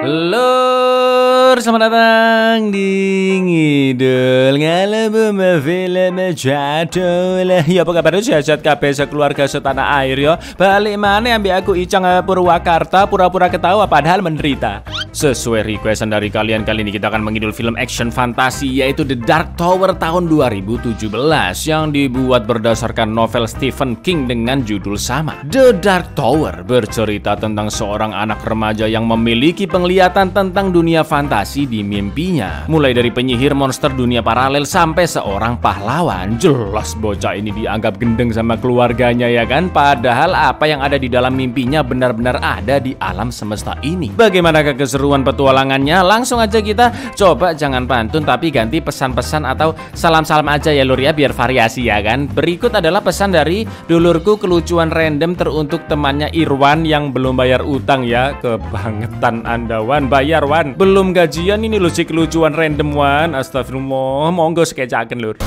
Lur, selamat datang di Ngidul Ngalebum Film Jadul. Ya apa kabar sehat kabeh sekeluarga setanah air ya. Balik mana ambil aku Icang Purwakarta pura-pura ketawa padahal menderita. Sesuai requestan dari kalian, kali ini kita akan mengidul film action fantasi yaitu The Dark Tower tahun 2017 yang dibuat berdasarkan novel Stephen King dengan judul sama. The Dark Tower bercerita tentang seorang anak remaja yang memiliki penglihatan tentang dunia fantasi di mimpinya. Mulai dari penyihir, monster, dunia paralel sampai seorang pahlawan. Jelas bocah ini dianggap gendeng sama keluarganya ya kan? Padahal apa yang ada di dalam mimpinya benar-benar ada di alam semesta ini. Bagaimanakah keseruan petualangannya? Langsung aja kita coba, jangan pantun tapi ganti pesan-pesan atau salam-salam aja ya lur ya, biar variasi ya kan. Berikut adalah pesan dari dulurku, kelucuan random teruntuk temannya Irwan yang belum bayar utang ya. Kebangetan Anda Wan, bayar Wan. Belum gajian ini lu si kelucuan random Wan. Astagfirullah, monggo skecaken lur.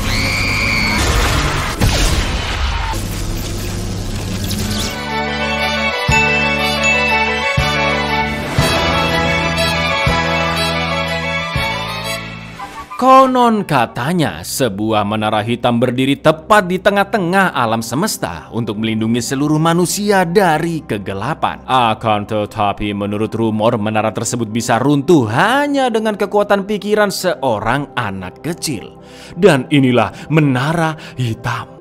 Konon katanya sebuah menara hitam berdiri tepat di tengah-tengah alam semesta untuk melindungi seluruh manusia dari kegelapan. Akan tetapi menurut rumor menara tersebut bisa runtuh hanya dengan kekuatan pikiran seorang anak kecil. Dan inilah menara hitam.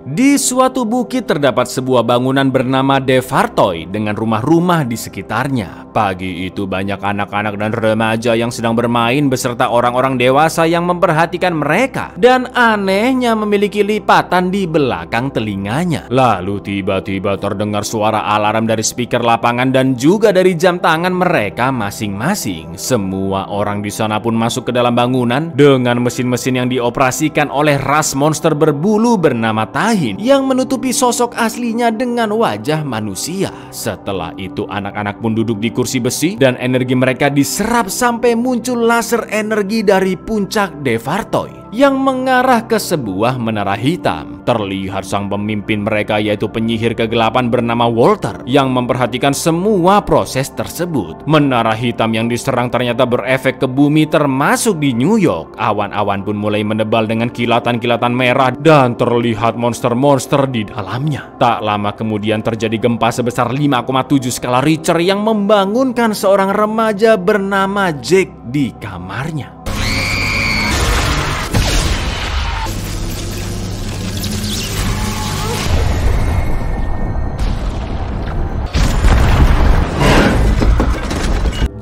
Di suatu bukit terdapat sebuah bangunan bernama Devartoy dengan rumah-rumah di sekitarnya. Pagi itu banyak anak-anak dan remaja yang sedang bermain beserta orang-orang dewasa yang memperhatikan mereka. Dan anehnya memiliki lipatan di belakang telinganya. Lalu tiba-tiba terdengar suara alarm dari speaker lapangan dan juga dari jam tangan mereka masing-masing. Semua orang di sana pun masuk ke dalam bangunan dengan mesin-mesin yang dioperasikan oleh ras monster berbulu bernama Tahin yang menutupi sosok aslinya dengan wajah manusia. Setelah itu anak-anak pun duduk di kursi besi dan energi mereka diserap sampai muncul laser energi dari puncak Devartoy yang mengarah ke sebuah menara hitam. Terlihat sang pemimpin mereka yaitu penyihir kegelapan bernama Walter yang memperhatikan semua proses tersebut. Menara hitam yang diserang ternyata berefek ke bumi termasuk di New York. Awan-awan pun mulai menebal dengan kilatan-kilatan merah dan terlihat monster-monster di dalamnya. Tak lama kemudian terjadi gempa sebesar 5,7 skala Richter yang membangunkan seorang remaja bernama Jake di kamarnya.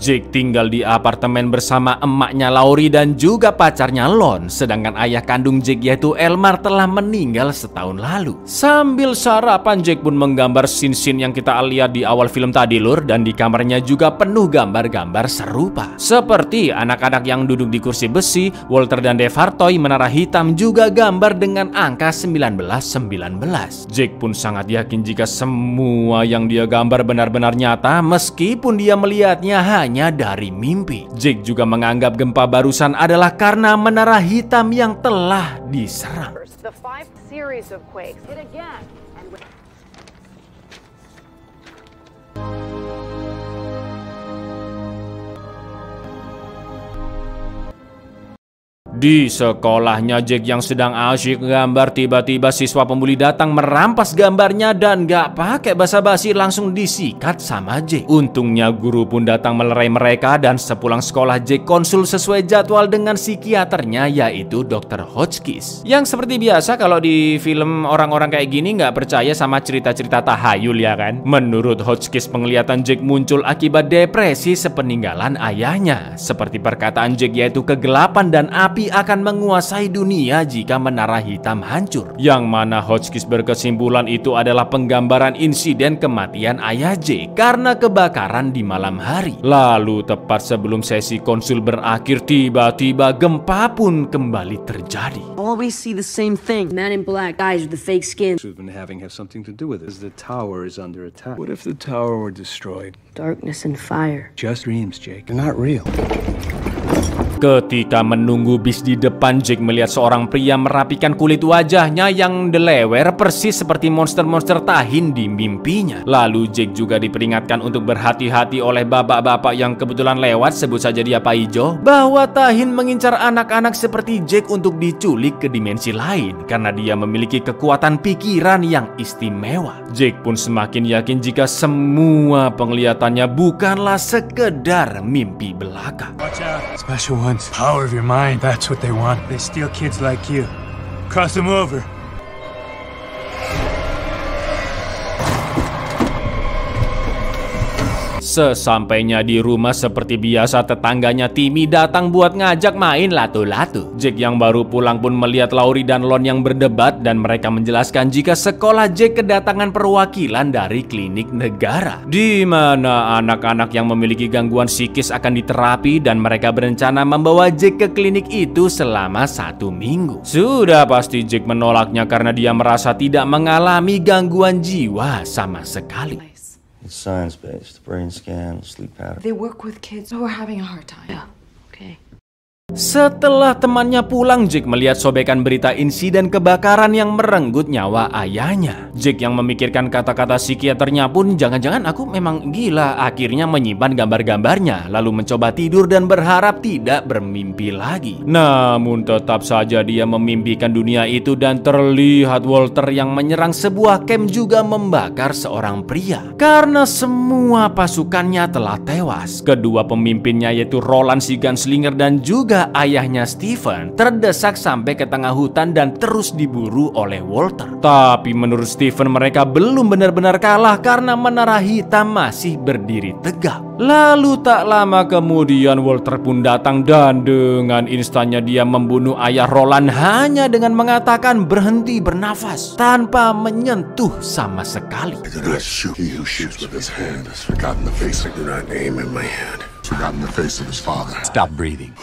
Jake tinggal di apartemen bersama emaknya Laurie dan juga pacarnya Lon. Sedangkan ayah kandung Jake yaitu Elmar telah meninggal setahun lalu. Sambil sarapan Jake pun menggambar scene-scene yang kita lihat di awal film tadi lur. Dan di kamarnya juga penuh gambar-gambar serupa. Seperti anak-anak yang duduk di kursi besi, Walter dan Devartoy, menara hitam juga gambar dengan angka 1919. Jake pun sangat yakin jika semua yang dia gambar benar-benar nyata meskipun dia melihatnya hanya dari mimpi. Jake juga menganggap gempa barusan adalah karena menara hitam yang telah diserang. Di sekolahnya Jake yang sedang asyik gambar, tiba-tiba siswa pembuli datang merampas gambarnya dan gak pakai basa-basi langsung disikat sama Jake. Untungnya guru pun datang melerai mereka dan sepulang sekolah Jake konsul sesuai jadwal dengan psikiaternya yaitu Dr. Hotchkiss. Yang seperti biasa kalau di film orang-orang kayak gini gak percaya sama cerita-cerita tahayul ya kan. Menurut Hotchkiss penglihatan Jake muncul akibat depresi sepeninggalan ayahnya. Seperti perkataan Jake yaitu kegelapan dan api akan menguasai dunia jika menara hitam hancur. Yang mana Hotchkiss berkesimpulan itu adalah penggambaran insiden kematian ayah Jake karena kebakaran di malam hari. Lalu tepat sebelum sesi konsul berakhir, tiba-tiba gempa pun kembali terjadi. Always see the same thing. Man in black, guys with the fake skin. We've been having have something to do with it. The tower is under attack. What if the tower were destroyed? Darkness and fire. Just dreams, Jake. They're not real. Ketika menunggu bis di depan, Jake melihat seorang pria merapikan kulit wajahnya yang delewer persis seperti monster-monster tahin di mimpinya. Lalu Jake juga diperingatkan untuk berhati-hati oleh bapak-bapak yang kebetulan lewat, sebut saja dia Pak Ijo, bahwa tahin mengincar anak-anak seperti Jake untuk diculik ke dimensi lain karena dia memiliki kekuatan pikiran yang istimewa. Jake pun semakin yakin jika semua penglihatannya bukanlah sekedar mimpi belaka. Watch out. Special ones. Power of your mind. That's what they want. They steal kids like you. Cross them over. Sesampainya di rumah seperti biasa, tetangganya Timmy datang buat ngajak main lato-lato. Jake yang baru pulang pun melihat Laurie dan Lon yang berdebat dan mereka menjelaskan jika sekolah Jake kedatangan perwakilan dari klinik negara, di mana anak-anak yang memiliki gangguan psikis akan diterapi dan mereka berencana membawa Jake ke klinik itu selama 1 minggu. Sudah pasti Jake menolaknya karena dia merasa tidak mengalami gangguan jiwa sama sekali. It's science-based, brain scan, sleep pattern. They work with kids who are having a hard time. Yeah, okay. Setelah temannya pulang, Jake melihat sobekan berita insiden kebakaran yang merenggut nyawa ayahnya. Jake yang memikirkan kata-kata psikiaternya pun, jangan-jangan aku memang gila, akhirnya menyimpan gambar-gambarnya, lalu mencoba tidur dan berharap tidak bermimpi lagi. Namun tetap saja dia memimpikan dunia itu dan terlihat Walter yang menyerang sebuah camp juga membakar seorang pria. Karena semua pasukannya telah tewas, kedua pemimpinnya yaitu Roland si gunslinger dan juga ayahnya Stephen terdesak sampai ke tengah hutan dan terus diburu oleh Walter. Tapi menurut Stephen mereka belum benar-benar kalah karena menara hitam masih berdiri tegak. Lalu tak lama kemudian Walter pun datang dan dengan instannya dia membunuh ayah Roland hanya dengan mengatakan berhenti bernafas tanpa menyentuh sama sekali. I do not shoot. He who shoots with his hand has forgotten the face. I do not aim in my hand. Forgotten the face of his father. Stop breathing.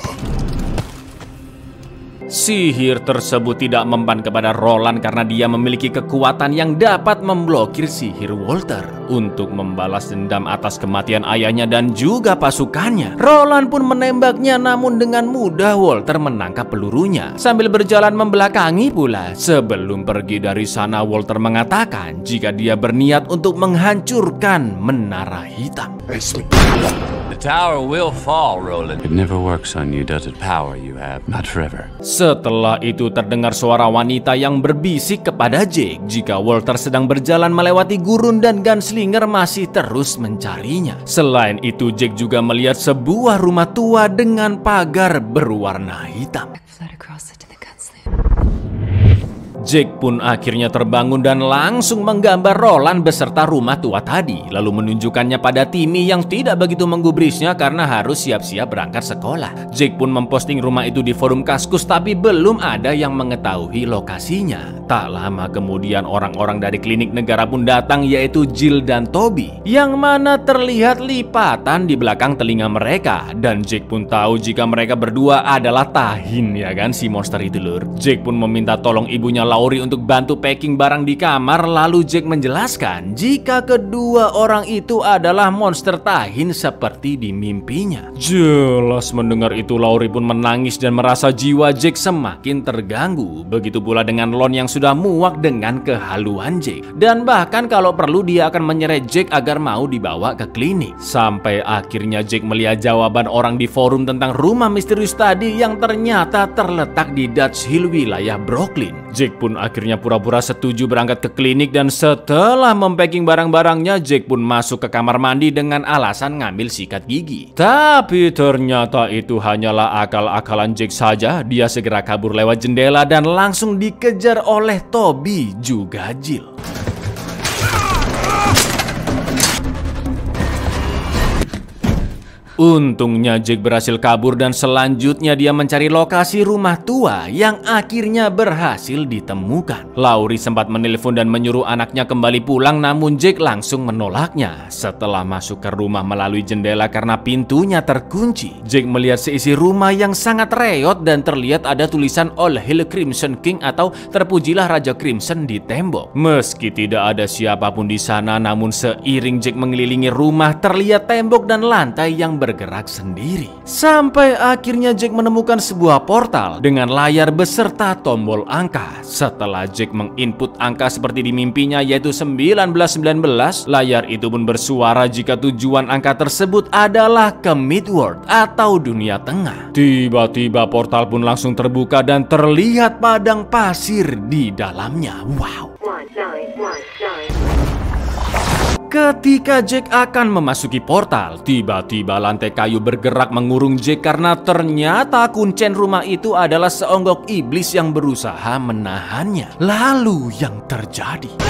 Sihir tersebut tidak mempan kepada Roland karena dia memiliki kekuatan yang dapat memblokir sihir Walter untuk membalas dendam atas kematian ayahnya dan juga pasukannya. Roland pun menembaknya, namun dengan mudah Walter menangkap pelurunya sambil berjalan membelakangi pula. Sebelum pergi dari sana, Walter mengatakan jika dia berniat untuk menghancurkan menara hitam. The tower will fall, Roland. It never works on you, does it? Power you have, not forever. Setelah itu terdengar suara wanita yang berbisik kepada Jake jika Walter sedang berjalan melewati gurun dan gunslinger masih terus mencarinya. Selain itu, Jake juga melihat sebuah rumah tua dengan pagar berwarna hitam. Jake pun akhirnya terbangun dan langsung menggambar Roland beserta rumah tua tadi, lalu menunjukkannya pada Timmy yang tidak begitu menggubrisnya karena harus siap-siap berangkat sekolah. Jake pun memposting rumah itu di forum Kaskus, tapi belum ada yang mengetahui lokasinya. Tak lama kemudian orang-orang dari klinik negara pun datang, yaitu Jill dan Toby, yang mana terlihat lipatan di belakang telinga mereka. Dan Jake pun tahu jika mereka berdua adalah tahin, ya kan, si monster itu lur. Jake pun meminta tolong ibunya Laurie untuk bantu packing barang di kamar. Lalu Jake menjelaskan jika kedua orang itu adalah monster tahin seperti di mimpinya. Jelas mendengar itu Laurie pun menangis dan merasa jiwa Jake semakin terganggu. Begitu pula dengan Lon yang sudah muak dengan kehaluan Jake, dan bahkan kalau perlu dia akan menyeret Jake agar mau dibawa ke klinik. Sampai akhirnya Jake melihat jawaban orang di forum tentang rumah misterius tadi yang ternyata terletak di Dutch Hill, wilayah Brooklyn. Jake pun akhirnya pura-pura setuju berangkat ke klinik, dan setelah mempacking barang-barangnya, Jake pun masuk ke kamar mandi dengan alasan ngambil sikat gigi. Tapi ternyata itu hanyalah akal-akalan Jake saja. Dia segera kabur lewat jendela dan langsung dikejar oleh Toby juga Jill. Untungnya Jake berhasil kabur dan selanjutnya dia mencari lokasi rumah tua yang akhirnya berhasil ditemukan. Laurie sempat menelpon dan menyuruh anaknya kembali pulang, namun Jake langsung menolaknya. Setelah masuk ke rumah melalui jendela karena pintunya terkunci, Jake melihat seisi rumah yang sangat reot dan terlihat ada tulisan All Hail Crimson King atau terpujilah Raja Crimson di tembok. Meski tidak ada siapapun di sana, namun seiring Jake mengelilingi rumah, terlihat tembok dan lantai yang bergerak sendiri. Sampai akhirnya Jack menemukan sebuah portal dengan layar beserta tombol angka. Setelah Jack menginput angka seperti di mimpinya yaitu 1919, layar itu pun bersuara jika tujuan angka tersebut adalah ke Midworld atau dunia tengah. Tiba-tiba portal pun langsung terbuka dan terlihat padang pasir di dalamnya. Wow. Ketika Jack akan memasuki portal, tiba-tiba lantai kayu bergerak mengurung Jack karena ternyata kuncen rumah itu adalah seonggok iblis yang berusaha menahannya. Lalu yang terjadi?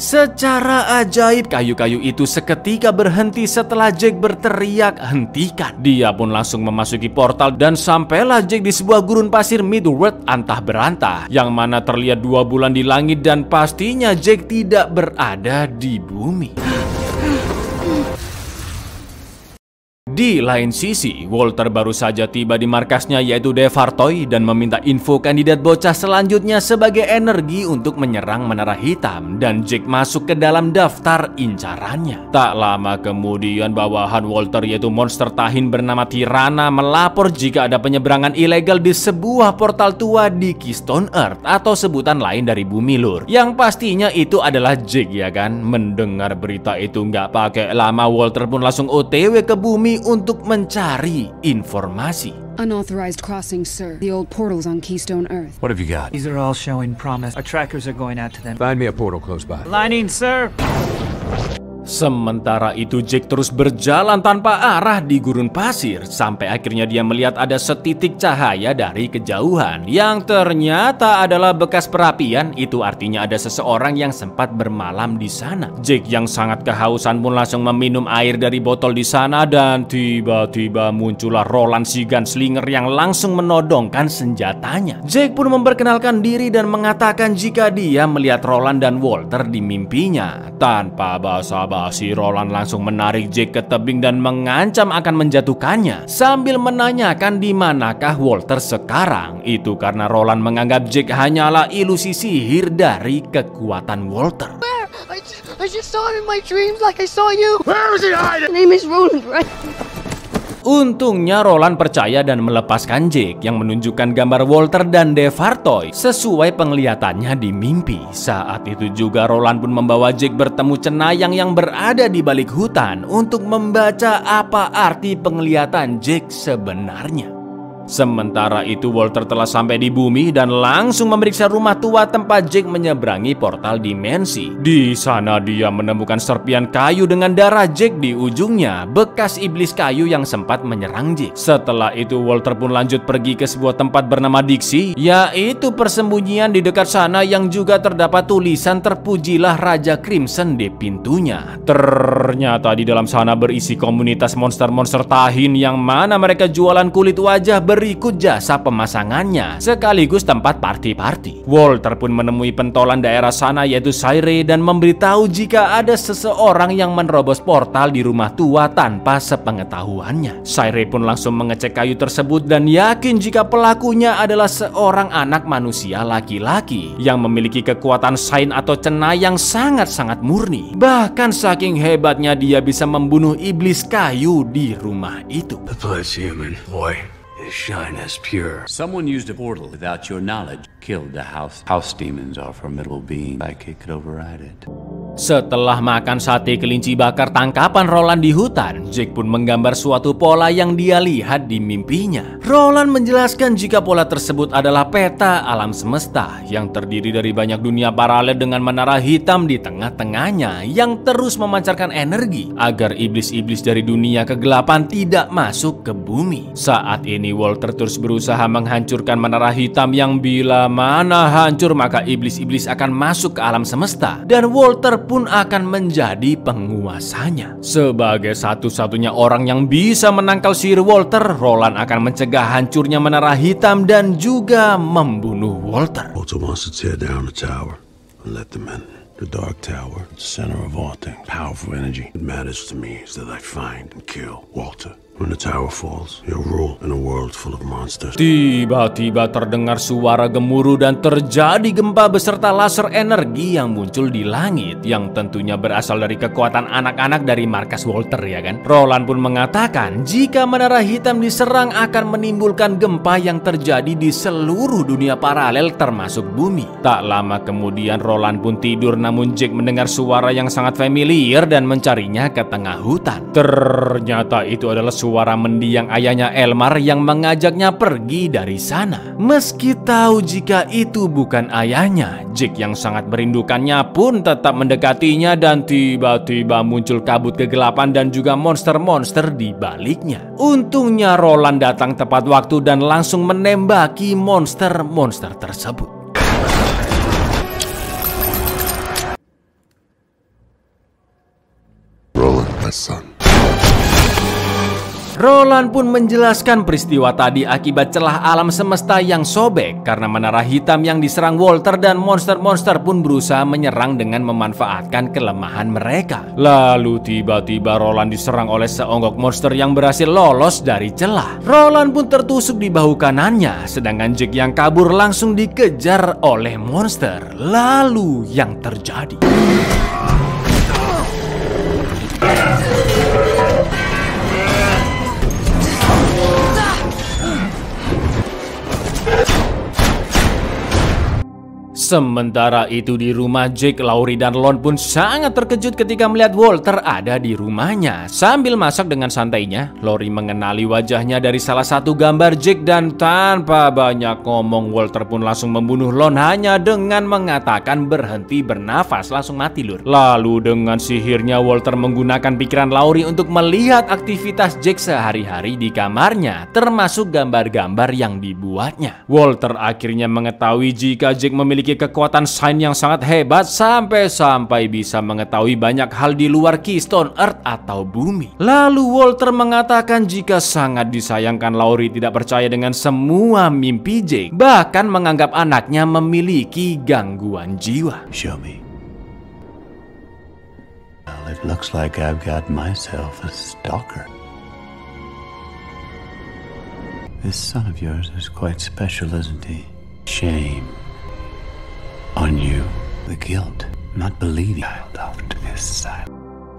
Secara ajaib kayu-kayu itu seketika berhenti setelah Jack berteriak hentikan. Dia pun langsung memasuki portal dan sampailah Jack di sebuah gurun pasir Midworld antah berantah, yang mana terlihat 2 bulan di langit dan pastinya Jack tidak berada di bumi. Di lain sisi, Walter baru saja tiba di markasnya yaitu Devartoy dan meminta info kandidat bocah selanjutnya sebagai energi untuk menyerang Menara Hitam, dan Jack masuk ke dalam daftar incarannya. Tak lama kemudian bawahan Walter yaitu monster tahin bernama Tirana melapor jika ada penyeberangan ilegal di sebuah portal tua di Keystone Earth atau sebutan lain dari Bumi Lur. Yang pastinya itu adalah Jack, ya kan? Mendengar berita itu nggak pakai lama, Walter pun langsung OTW ke bumi untuk mencari informasi. Unauthorized crossing, sir. The old portals on Keystone Earth. What have you got? These are all showing promise. Our trackers are going out to them. Find me a portal close by. Lining, sir. Sementara itu Jack terus berjalan tanpa arah di gurun pasir sampai akhirnya dia melihat ada setitik cahaya dari kejauhan yang ternyata adalah bekas perapian. Itu artinya ada seseorang yang sempat bermalam di sana. Jack yang sangat kehausan pun langsung meminum air dari botol di sana dan tiba-tiba muncullah Roland si gunslinger yang langsung menodongkan senjatanya. Jack pun memperkenalkan diri dan mengatakan jika dia melihat Roland dan Walter di mimpinya. Tanpa basa-basi, Roland langsung menarik Jack ke tebing dan mengancam akan menjatuhkannya sambil menanyakan di manakah Walter sekarang. Itu karena Roland menganggap Jack hanyalah ilusi sihir dari kekuatan Walter. I just saw him in my dreams like I saw you. Where is he hiding? His name is Roland, right? Untungnya Roland percaya dan melepaskan Jack yang menunjukkan gambar Walter dan Devartoy sesuai penglihatannya di mimpi. Saat itu juga Roland pun membawa Jack bertemu cenayang yang berada di balik hutan untuk membaca apa arti penglihatan Jack sebenarnya. Sementara itu Walter telah sampai di bumi dan langsung memeriksa rumah tua tempat Jack menyeberangi portal dimensi. Di sana dia menemukan serpian kayu dengan darah Jack di ujungnya, bekas iblis kayu yang sempat menyerang Jack. Setelah itu Walter pun lanjut pergi ke sebuah tempat bernama Dixie, yaitu persembunyian di dekat sana yang juga terdapat tulisan terpujilah Raja Crimson di pintunya. Ternyata di dalam sana berisi komunitas monster-monster tahin yang mana mereka jualan kulit wajah berikut jasa pemasangannya, sekaligus tempat party-party. Walter pun menemui pentolan daerah sana yaitu Saire dan memberitahu jika ada seseorang yang menerobos portal di rumah tua tanpa sepengetahuannya. Saire pun langsung mengecek kayu tersebut dan yakin jika pelakunya adalah seorang anak manusia laki-laki yang memiliki kekuatan sain atau cena yang sangat-sangat murni. Bahkan saking hebatnya dia bisa membunuh iblis kayu di rumah itu. The blood's human, boy. His shine is pure. Someone used a portal without your knowledge. Killed the house. House demons are formidable beings. I could override it. Setelah makan sate kelinci bakar tangkapan Roland di hutan, Jack pun menggambar suatu pola yang dia lihat di mimpinya. Roland menjelaskan jika pola tersebut adalah peta alam semesta yang terdiri dari banyak dunia paralel dengan menara hitam di tengah-tengahnya yang terus memancarkan energi agar iblis-iblis dari dunia kegelapan tidak masuk ke bumi. Saat ini Walter terus berusaha menghancurkan menara hitam yang bila mana hancur maka iblis-iblis akan masuk ke alam semesta dan Walter pun akan menjadi penguasanya. Sebagai satu-satunya orang yang bisa menangkal sihir Walter, Roland akan mencegah hancurnya menara hitam dan juga membunuh Walter. Walter wants to tear down the tower and let them in. The Dark Tower, the center of all things, powerful energy. What matters to me is that I find and kill Walter. When the tower falls, you'll rule in a world full of monsters. Tiba-tiba terdengar suara gemuruh dan terjadi gempa beserta laser energi yang muncul di langit, yang tentunya berasal dari kekuatan anak-anak dari markas Walter, ya kan? Roland pun mengatakan jika menara hitam diserang akan menimbulkan gempa yang terjadi di seluruh dunia paralel termasuk bumi. Tak lama kemudian Roland pun tidur, namun Jake mendengar suara yang sangat familiar dan mencarinya ke tengah hutan. Ternyata itu adalah suara mendiang ayahnya Elmar yang mengajaknya pergi dari sana. Meski tahu jika itu bukan ayahnya, Jake yang sangat merindukannya pun tetap mendekatinya dan tiba-tiba muncul kabut kegelapan dan juga monster-monster di baliknya. Untungnya Roland datang tepat waktu dan langsung menembaki monster-monster tersebut. Roland, my son. Roland pun menjelaskan peristiwa tadi akibat celah alam semesta yang sobek karena menara hitam yang diserang Walter, dan monster-monster pun berusaha menyerang dengan memanfaatkan kelemahan mereka. Lalu tiba-tiba Roland diserang oleh seonggok monster yang berhasil lolos dari celah. Roland pun tertusuk di bahu kanannya, sedangkan Jake yang kabur langsung dikejar oleh monster. Lalu yang terjadi, sementara itu di rumah Jake, Laurie dan Lon pun sangat terkejut ketika melihat Walter ada di rumahnya. Sambil masak dengan santainya, Laurie mengenali wajahnya dari salah satu gambar Jake, dan tanpa banyak ngomong Walter pun langsung membunuh Lon hanya dengan mengatakan berhenti bernafas, langsung mati lur. Lalu dengan sihirnya Walter menggunakan pikiran Laurie untuk melihat aktivitas Jake sehari-hari di kamarnya, termasuk gambar-gambar yang dibuatnya. Walter akhirnya mengetahui jika Jake memiliki kekuatan sains yang sangat hebat sampai bisa mengetahui banyak hal di luar Keystone Earth atau bumi. Lalu Walter mengatakan jika sangat disayangkan Laurie tidak percaya dengan semua mimpi Jake, bahkan menganggap anaknya memiliki gangguan jiwa. Show me. Well, it looks like I've got myself a stalker. This son of yours is quite special, isn't he? Shame on you, the guilt, not believing child of this side.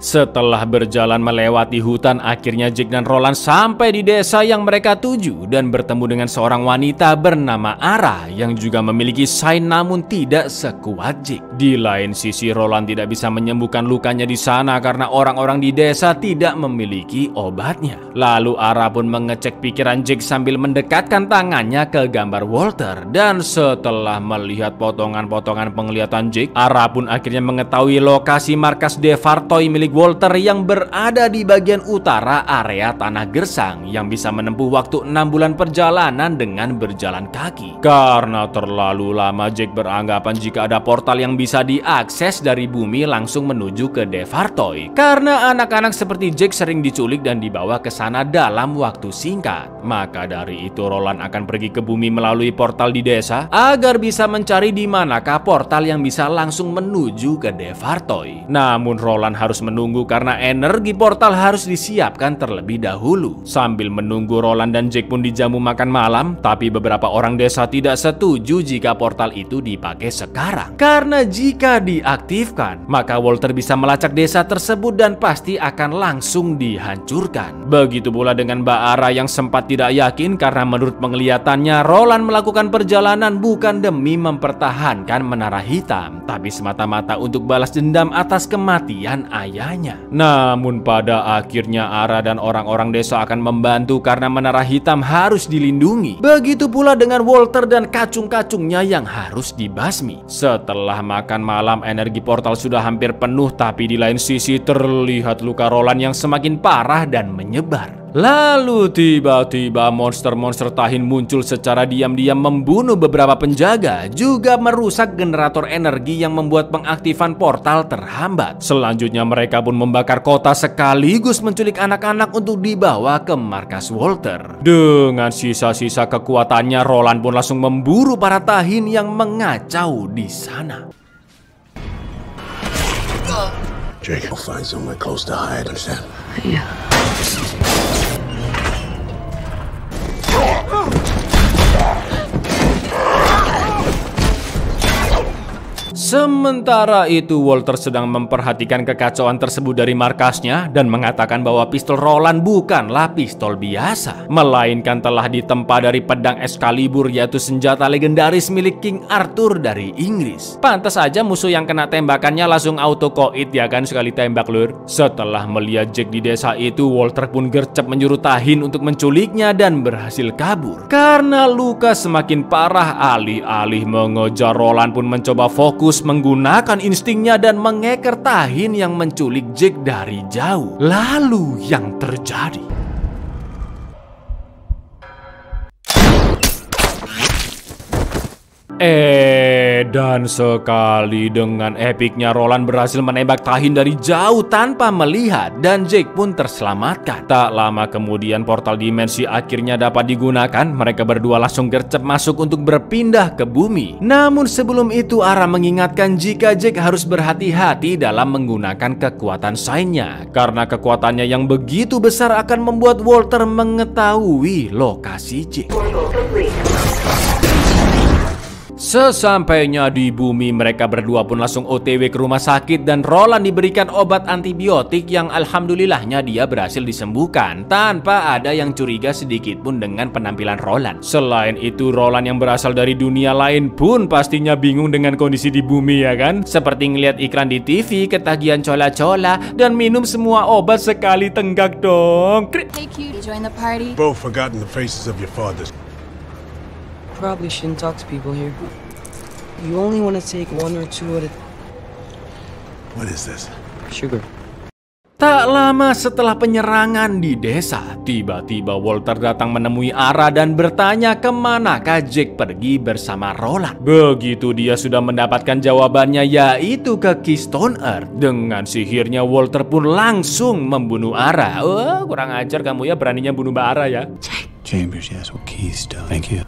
Setelah berjalan melewati hutan, akhirnya Jake dan Roland sampai di desa yang mereka tuju dan bertemu dengan seorang wanita bernama Ara yang juga memiliki sains namun tidak sekuat Jake. Di lain sisi, Roland tidak bisa menyembuhkan lukanya di sana karena orang-orang di desa tidak memiliki obatnya. Lalu Ara pun mengecek pikiran Jake sambil mendekatkan tangannya ke gambar Walter, dan setelah melihat potongan-potongan penglihatan Jake, Ara pun akhirnya mengetahui lokasi markas Devartoy milik Walter yang berada di bagian utara area Tanah Gersang yang bisa menempuh waktu 6 bulan perjalanan dengan berjalan kaki. Karena terlalu lama, Jake beranggapan jika ada portal yang bisa diakses dari bumi langsung menuju ke Devartoy. Karena anak-anak seperti Jake sering diculik dan dibawa ke sana dalam waktu singkat. Maka dari itu Roland akan pergi ke bumi melalui portal di desa agar bisa mencari di manakah portal yang bisa langsung menuju ke Devartoy. Namun Roland harus menunggu karena energi portal harus disiapkan terlebih dahulu. Sambil menunggu, Roland dan Jake pun dijamu makan malam, tapi beberapa orang desa tidak setuju jika portal itu dipakai sekarang. Karena jika diaktifkan, maka Walter bisa melacak desa tersebut dan pasti akan langsung dihancurkan. Begitu pula dengan Mbak Ara yang sempat tidak yakin karena menurut penglihatannya Roland melakukan perjalanan bukan demi mempertahankan menara hitam, tapi semata-mata untuk balas dendam atas kematian ayahnya. Namun pada akhirnya Ara dan orang-orang desa akan membantu karena menara hitam harus dilindungi. Begitu pula dengan Walter dan kacung-kacungnya yang harus dibasmi. Setelah makan malam, energi portal sudah hampir penuh, tapi di lain sisi terlihat luka Roland yang semakin parah dan menyebar. Lalu tiba-tiba monster-monster tahin muncul secara diam-diam membunuh beberapa penjaga, juga merusak generator energi yang membuat pengaktifan portal terhambat. Selanjutnya mereka pun membakar kota sekaligus menculik anak-anak untuk dibawa ke markas Walter. Dengan sisa-sisa kekuatannya, Roland pun langsung memburu para tahin yang mengacau di sana. Jake, I'll find somewhere close to hide, understand? Yeah. Sementara itu Walter sedang memperhatikan kekacauan tersebut dari markasnya dan mengatakan bahwa pistol Roland bukanlah pistol biasa, melainkan telah ditempa dari pedang Excalibur, yaitu senjata legendaris milik King Arthur dari Inggris. Pantas saja musuh yang kena tembakannya langsung auto koit ya kan, sekali tembak lur. Setelah melihat Jack di desa itu, Walter pun gercep menyuruh Tahin untuk menculiknya dan berhasil kabur. Karena luka semakin parah, alih-alih mengejar, Roland pun mencoba fokus menggunakan instingnya dan mengeker Tahin yang menculik Jack dari jauh. Lalu yang terjadi, dan sekali dengan epiknya Roland berhasil menembak Tahin dari jauh tanpa melihat dan Jack pun terselamatkan. Tak lama kemudian portal dimensi akhirnya dapat digunakan. Mereka berdua langsung gercep masuk untuk berpindah ke bumi. Namun sebelum itu Ara mengingatkan jika Jack harus berhati-hati dalam menggunakan kekuatan Sign-nya, karena kekuatannya yang begitu besar akan membuat Walter mengetahui lokasi Jack. Sesampainya di bumi, mereka berdua pun langsung OTW ke rumah sakit dan Roland diberikan obat antibiotik yang alhamdulillahnya dia berhasil disembuhkan tanpa ada yang curiga sedikit pun dengan penampilan Roland. Selain itu, Roland yang berasal dari dunia lain pun pastinya bingung dengan kondisi di bumi ya kan? Seperti ngeliat iklan di TV, ketagihan cola-cola dan minum semua obat sekali tenggak dong. Hey, cute. Join the party. Both forgotten the faces of your fathers. Probably shouldn't talk to people here. You only want to take one or two at a... What is this? Sugar. Tak lama setelah penyerangan di desa, tiba-tiba Walter datang menemui Ara dan bertanya kemanakah Jack pergi bersama Roland. Begitu dia sudah mendapatkan jawabannya, yaitu ke Keystone Earth. Dengan sihirnya Walter pun langsung membunuh Ara. Oh, kurang ajar kamu ya, beraninya bunuh Mbak Ara ya. Chambers, yes, well, Keystone. Thank you.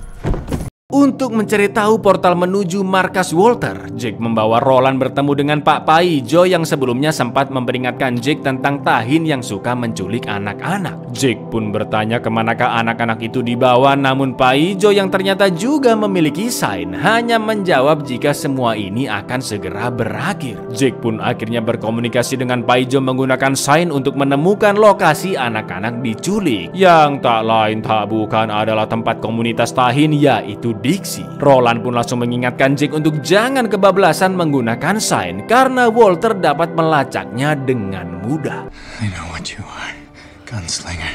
Untuk mencari tahu portal menuju markas Walter, Jack membawa Roland bertemu dengan Pak Paijo yang sebelumnya sempat memperingatkan Jack tentang Tahin yang suka menculik anak-anak. Jack pun bertanya kemanakah anak-anak itu dibawa, namun Paijo yang ternyata juga memiliki Sign hanya menjawab jika semua ini akan segera berakhir. Jack pun akhirnya berkomunikasi dengan Paijo menggunakan Sign untuk menemukan lokasi anak-anak diculik, yang tak lain tak bukan adalah tempat komunitas Tahin, yaitu Dixie. Roland pun langsung mengingatkan Jack untuk jangan kebablasan menggunakan Sign karena Walter dapat melacaknya dengan mudah. I know what you are, gunslinger.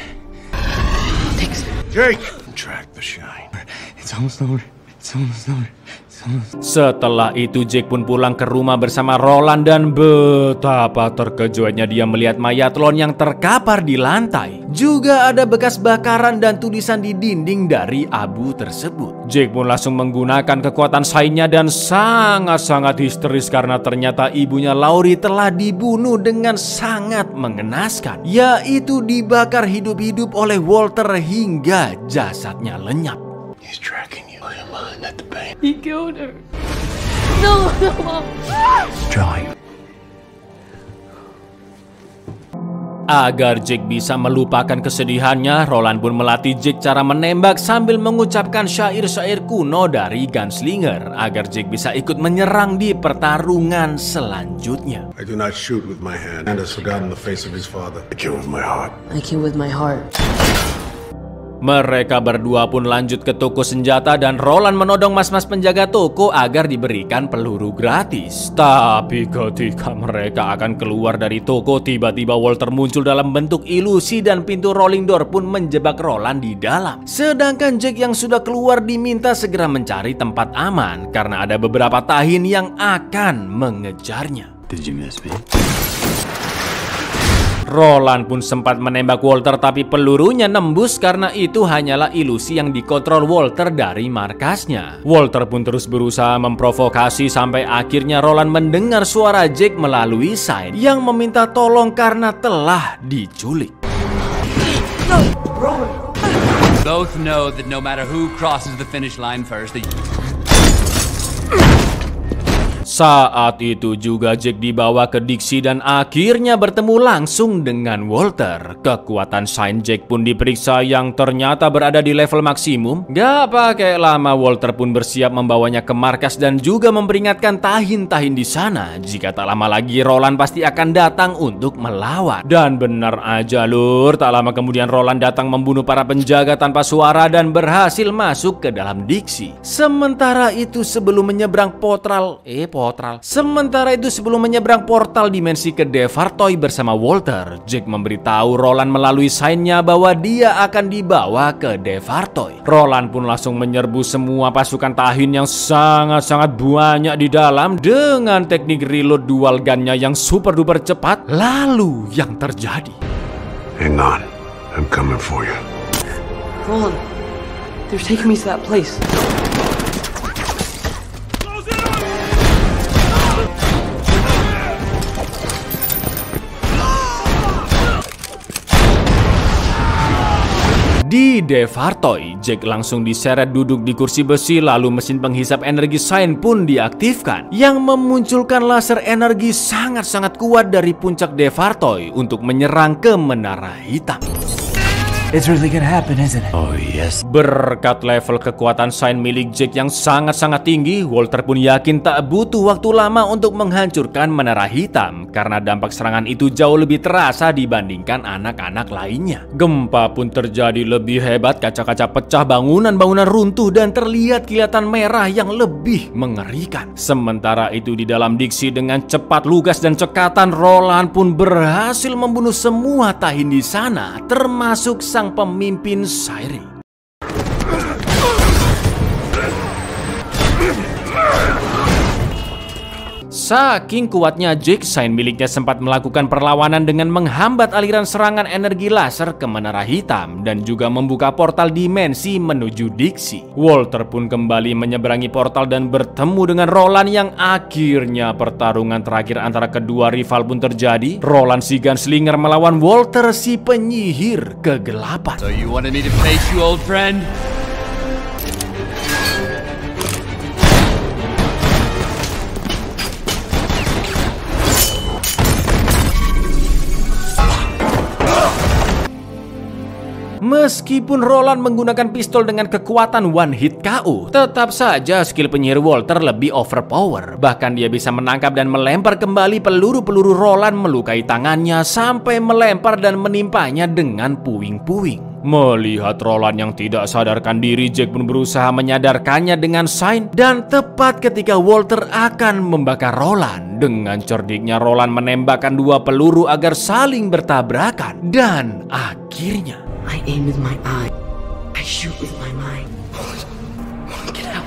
Jake! Track the shine. It's almost over. It's almost over. Setelah itu Jack pun pulang ke rumah bersama Roland dan betapa terkejutnya dia melihat mayat Lon yang terkapar di lantai. Juga ada bekas bakaran dan tulisan di dinding dari abu tersebut. Jack pun langsung menggunakan kekuatan Sign-nya dan sangat-sangat histeris karena ternyata ibunya Laurie telah dibunuh dengan sangat mengenaskan, yaitu dibakar hidup-hidup oleh Walter hingga jasadnya lenyap. He's tracking you. Put your mind at the pain. He killed her. No, no. Drawing. Agar Jack bisa melupakan kesedihannya, Roland pun melatih Jack cara menembak sambil mengucapkan syair-syair kuno dari Gunslinger agar Jack bisa ikut menyerang di pertarungan selanjutnya. I do not shoot with my hand and has forgotten the face of his father. I kill with my heart. I kill with my heart. Mereka berdua pun lanjut ke toko senjata dan Roland menodong mas-mas penjaga toko agar diberikan peluru gratis. Tapi ketika mereka akan keluar dari toko, tiba-tiba Walter muncul dalam bentuk ilusi dan pintu rolling door pun menjebak Roland di dalam. Sedangkan Jack yang sudah keluar diminta segera mencari tempat aman karena ada beberapa Tahin yang akan mengejarnya. Did you miss me? Roland pun sempat menembak Walter tapi pelurunya nembus karena itu hanyalah ilusi yang dikontrol Walter dari markasnya. Walter pun terus berusaha memprovokasi sampai akhirnya Roland mendengar suara Jack melalui Sign yang meminta tolong karena telah diculik. Both know that no matter who crosses the finish line first, Saat itu juga Jack dibawa ke Dixie dan akhirnya bertemu langsung dengan Walter. Kekuatan Saint Jack pun diperiksa yang ternyata berada di level maksimum. Gak pakai lama Walter pun bersiap membawanya ke markas dan juga memperingatkan tahin-tahin di sana jika tak lama lagi Roland pasti akan datang untuk melawan. Dan benar aja lur, tak lama kemudian Roland datang membunuh para penjaga tanpa suara dan berhasil masuk ke dalam Dixie. Sementara itu sebelum menyeberang portal dimensi ke Devartoy bersama Walter, Jack memberitahu Roland melalui sign-nya bahwa dia akan dibawa ke Devartoy. Roland pun langsung menyerbu semua pasukan tahin yang sangat-sangat banyak di dalam dengan teknik reload dual gun-nya yang super duper cepat. Lalu yang terjadi, Hang on, I'm coming for you. Roland, they're taking me to that place. di Devartoy, Jack langsung diseret duduk di kursi besi, lalu mesin penghisap energi Saint pun diaktifkan yang memunculkan laser energi sangat-sangat kuat dari puncak Devartoy untuk menyerang ke Menara Hitam. It's really gonna happen, isn't it? Oh yes. Berkat level kekuatan Saint milik Jack yang sangat-sangat tinggi, Walter pun yakin tak butuh waktu lama untuk menghancurkan Menara Hitam karena dampak serangan itu jauh lebih terasa dibandingkan anak-anak lainnya. Gempa pun terjadi lebih hebat, kaca-kaca pecah, bangunan-bangunan runtuh dan terlihat kilatan merah yang lebih mengerikan. Sementara itu di dalam Dixie dengan cepat, lugas dan cekatan, Roland pun berhasil membunuh semua tahin di sana, termasuk sang pemimpin Sairi. Saking kuatnya Jack, Saint miliknya sempat melakukan perlawanan dengan menghambat aliran serangan energi laser ke Menara Hitam dan juga membuka portal dimensi menuju Dixie. Walter pun kembali menyeberangi portal dan bertemu dengan Roland yang akhirnya pertarungan terakhir antara kedua rival pun terjadi. Roland si gunslinger melawan Walter si penyihir kegelapan. So you wanted me to face you, old friend? Meskipun Roland menggunakan pistol dengan kekuatan one hit KO, tetap saja skill penyihir Walter lebih overpower. Bahkan dia bisa menangkap dan melempar kembali peluru-peluru Roland melukai tangannya sampai melempar dan menimpanya dengan puing-puing. Melihat Roland yang tidak sadarkan diri, Jack pun berusaha menyadarkannya dengan Saint, dan tepat ketika Walter akan membakar Roland, dengan cerdiknya Roland menembakkan dua peluru agar saling bertabrakan dan akhirnya I aim with my eye. I shoot with my mind. Get out.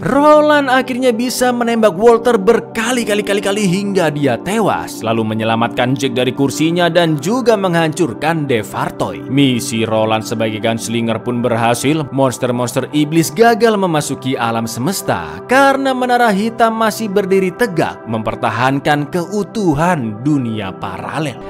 Roland akhirnya bisa menembak Walter berkali-kali hingga dia tewas, lalu menyelamatkan Jack dari kursinya dan juga menghancurkan Devartoy. Misi Roland sebagai gunslinger pun berhasil. Monster-monster iblis gagal memasuki alam semesta karena Menara Hitam masih berdiri tegak mempertahankan keutuhan dunia paralel.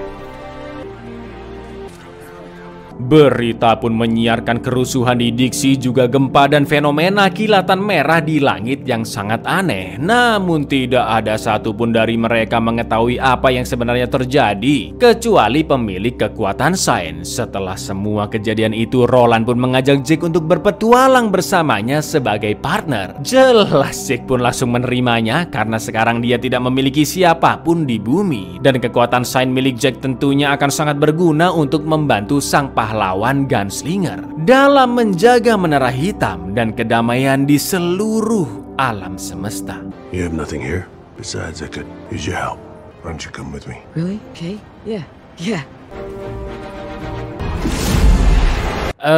Berita pun menyiarkan kerusuhan di Dixie, juga gempa dan fenomena kilatan merah di langit yang sangat aneh. Namun tidak ada satupun dari mereka mengetahui apa yang sebenarnya terjadi, kecuali pemilik kekuatan Saint. Setelah semua kejadian itu, Roland pun mengajak Jack untuk berpetualang bersamanya sebagai partner. Jelas Jack pun langsung menerimanya karena sekarang dia tidak memiliki siapapun di bumi. Dan kekuatan Saint milik Jack tentunya akan sangat berguna untuk membantu sang pahlawan gunslinger dalam menjaga Menara Hitam dan kedamaian di seluruh alam semesta. You have nothing here? Besides, I could use your help. Why don't you come with me? Really? Okay. Yeah.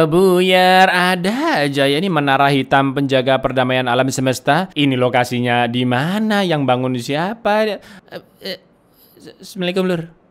Buyar, ada aja ya ini Menara Hitam penjaga perdamaian alam semesta. Ini lokasinya di mana? Yang bangun siapa? Assalamualaikum lur.